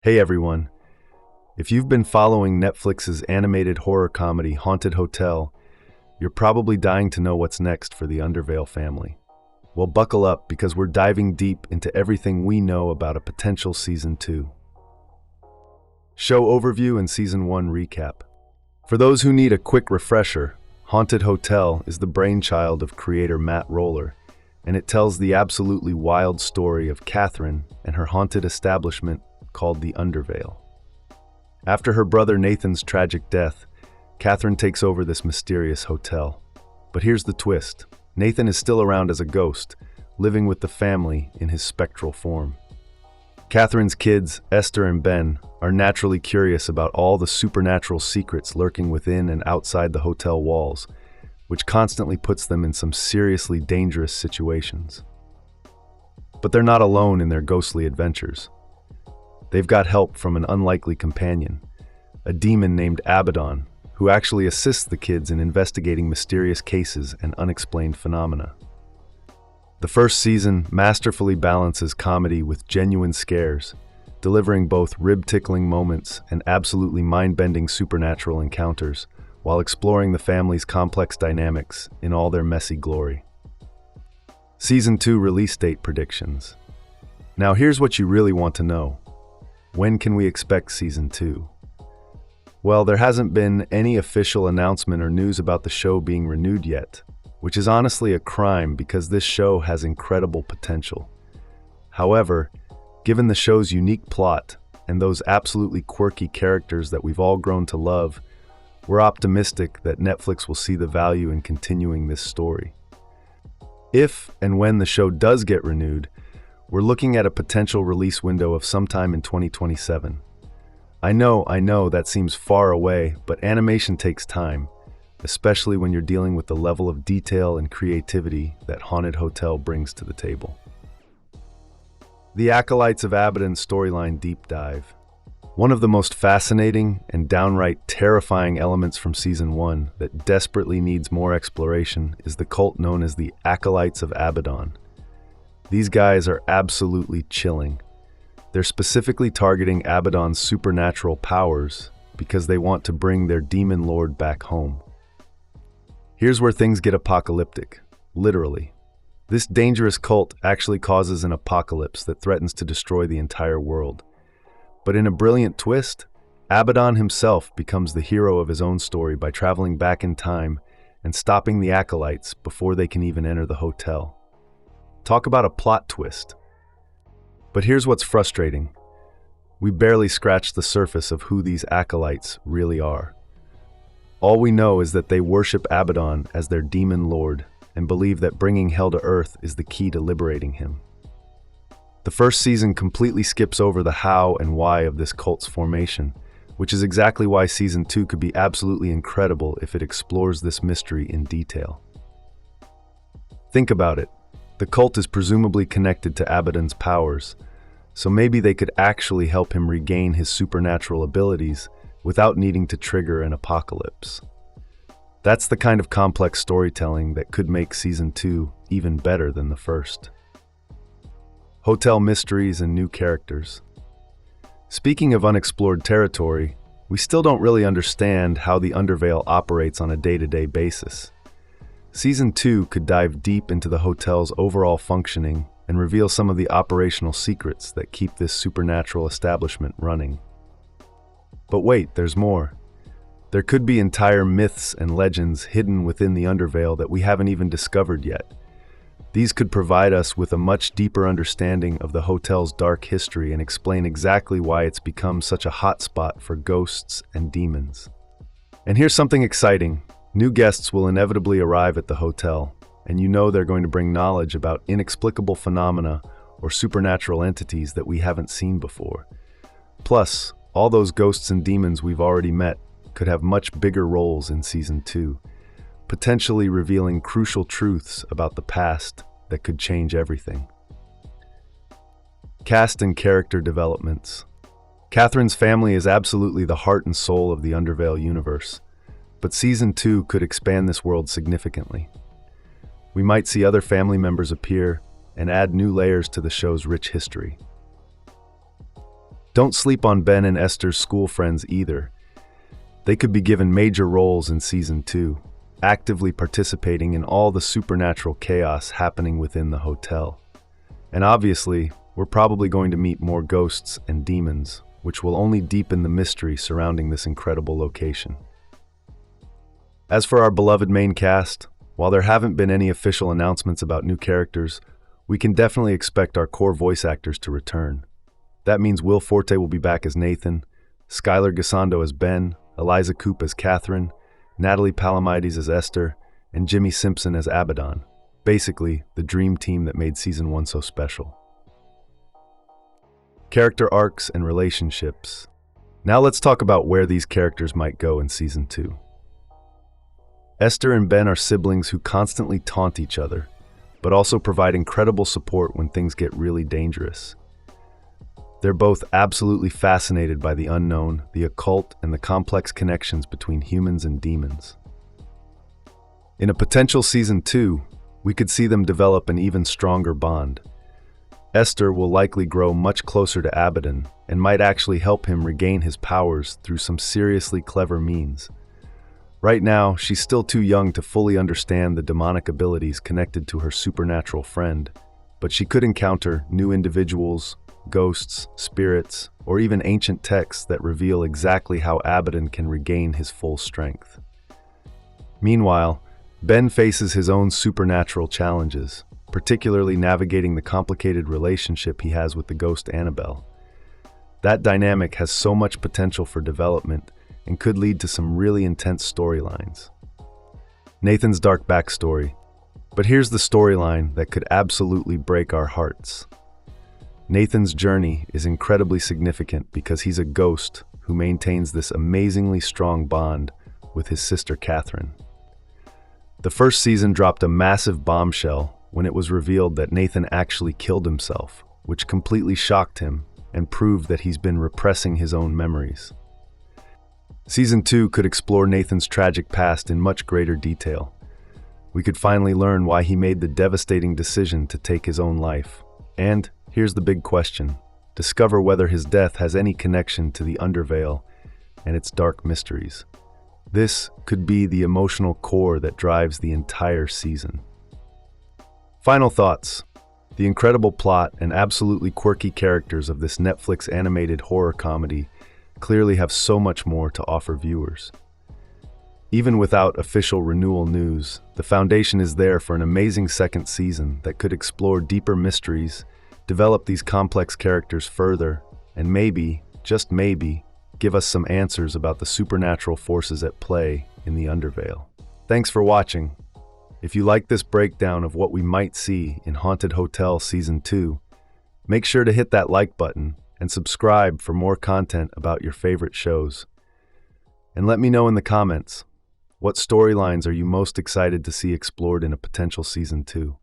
Hey everyone, if you've been following Netflix's animated horror comedy Haunted Hotel, you're probably dying to know what's next for the Undervale family. Well, buckle up because we're diving deep into everything we know about a potential Season 2. Show overview and Season 1 recap. For those who need a quick refresher, Haunted Hotel is the brainchild of creator Matt Roller, and it tells the absolutely wild story of Catherine and her haunted establishment called the Undervale. After her brother Nathan's tragic death, Catherine takes over this mysterious hotel. But here's the twist. Nathan is still around as a ghost, living with the family in his spectral form. Catherine's kids, Esther and Ben, are naturally curious about all the supernatural secrets lurking within and outside the hotel walls, which constantly puts them in some seriously dangerous situations. But they're not alone in their ghostly adventures. They've got help from an unlikely companion, a demon named Abaddon, who actually assists the kids in investigating mysterious cases and unexplained phenomena. The first season masterfully balances comedy with genuine scares, delivering both rib-tickling moments and absolutely mind-bending supernatural encounters, while exploring the family's complex dynamics in all their messy glory. Season 2 release date predictions. Now here's what you really want to know. When can we expect Season 2? Well, there hasn't been any official announcement or news about the show being renewed yet, which is honestly a crime because this show has incredible potential. However, given the show's unique plot and those absolutely quirky characters that we've all grown to love, we're optimistic that Netflix will see the value in continuing this story. If and when the show does get renewed, we're looking at a potential release window of sometime in 2027. I know that seems far away, but animation takes time, especially when you're dealing with the level of detail and creativity that Haunted Hotel brings to the table. The Acolytes of Abaddon storyline deep dive. One of the most fascinating and downright terrifying elements from Season 1 that desperately needs more exploration is the cult known as the Acolytes of Abaddon. These guys are absolutely chilling. They're specifically targeting Abaddon's supernatural powers because they want to bring their demon lord back home. Here's where things get apocalyptic, literally. This dangerous cult actually causes an apocalypse that threatens to destroy the entire world. But in a brilliant twist, Abaddon himself becomes the hero of his own story by traveling back in time and stopping the Acolytes before they can even enter the hotel. Talk about a plot twist. But here's what's frustrating. We barely scratched the surface of who these Acolytes really are. All we know is that they worship Abaddon as their demon lord and believe that bringing hell to earth is the key to liberating him. The first season completely skips over the how and why of this cult's formation, which is exactly why Season 2 could be absolutely incredible if it explores this mystery in detail. Think about it. The cult is presumably connected to Abaddon's powers, so maybe they could actually help him regain his supernatural abilities without needing to trigger an apocalypse. That's the kind of complex storytelling that could make Season 2 even better than the first. Hotel mysteries and new characters. Speaking of unexplored territory, we still don't really understand how the Undervale operates on a day-to-day basis. Season 2 could dive deep into the hotel's overall functioning and reveal some of the operational secrets that keep this supernatural establishment running. But wait, there's more. There could be entire myths and legends hidden within the Undervale that we haven't even discovered yet. These could provide us with a much deeper understanding of the hotel's dark history and explain exactly why it's become such a hotspot for ghosts and demons. And here's something exciting. New guests will inevitably arrive at the hotel, and you know they're going to bring knowledge about inexplicable phenomena or supernatural entities that we haven't seen before. Plus, all those ghosts and demons we've already met could have much bigger roles in Season 2, potentially revealing crucial truths about the past that could change everything. Cast and character developments. Catherine's family is absolutely the heart and soul of the Undervale universe, but Season 2 could expand this world significantly. We might see other family members appear and add new layers to the show's rich history. Don't sleep on Ben and Esther's school friends either. They could be given major roles in Season 2, actively participating in all the supernatural chaos happening within the hotel. And obviously, we're probably going to meet more ghosts and demons, which will only deepen the mystery surrounding this incredible location. As for our beloved main cast, while there haven't been any official announcements about new characters, we can definitely expect our core voice actors to return. That means Will Forte will be back as Nathan, Skylar Gassando as Ben, Eliza Coupe as Catherine, Natalie Palamides as Esther, and Jimmy Simpson as Abaddon. Basically, the dream team that made Season 1 so special. Character arcs and relationships. Now let's talk about where these characters might go in Season 2. Esther and Ben are siblings who constantly taunt each other, but also provide incredible support when things get really dangerous. They're both absolutely fascinated by the unknown, the occult, and the complex connections between humans and demons. In a potential Season 2, we could see them develop an even stronger bond. Esther will likely grow much closer to Abaddon and might actually help him regain his powers through some seriously clever means. Right now, she's still too young to fully understand the demonic abilities connected to her supernatural friend, but she could encounter new individuals, ghosts, spirits, or even ancient texts that reveal exactly how Abaddon can regain his full strength. Meanwhile, Ben faces his own supernatural challenges, particularly navigating the complicated relationship he has with the ghost Annabelle. That dynamic has so much potential for development and could lead to some really intense storylines. Nathan's dark backstory, but here's the storyline that could absolutely break our hearts. Nathan's journey is incredibly significant because he's a ghost who maintains this amazingly strong bond with his sister Catherine. The first season dropped a massive bombshell when it was revealed that Nathan actually killed himself, which completely shocked him and proved that he's been repressing his own memories. Season 2 could explore Nathan's tragic past in much greater detail. We could finally learn why he made the devastating decision to take his own life. And here's the big question: discover whether his death has any connection to the Undervale and its dark mysteries. This could be the emotional core that drives the entire season. Final thoughts. The incredible plot and absolutely quirky characters of this Netflix animated horror comedy clearly have so much more to offer viewers. Even without official renewal news, the foundation is there for an amazing second season that could explore deeper mysteries, develop these complex characters further, and maybe, just maybe, give us some answers about the supernatural forces at play in the Undervale. Thanks for watching. If you like this breakdown of what we might see in Haunted Hotel Season 2, make sure to hit that like button and subscribe for more content about your favorite shows. And let me know in the comments, what storylines are you most excited to see explored in a potential Season 2?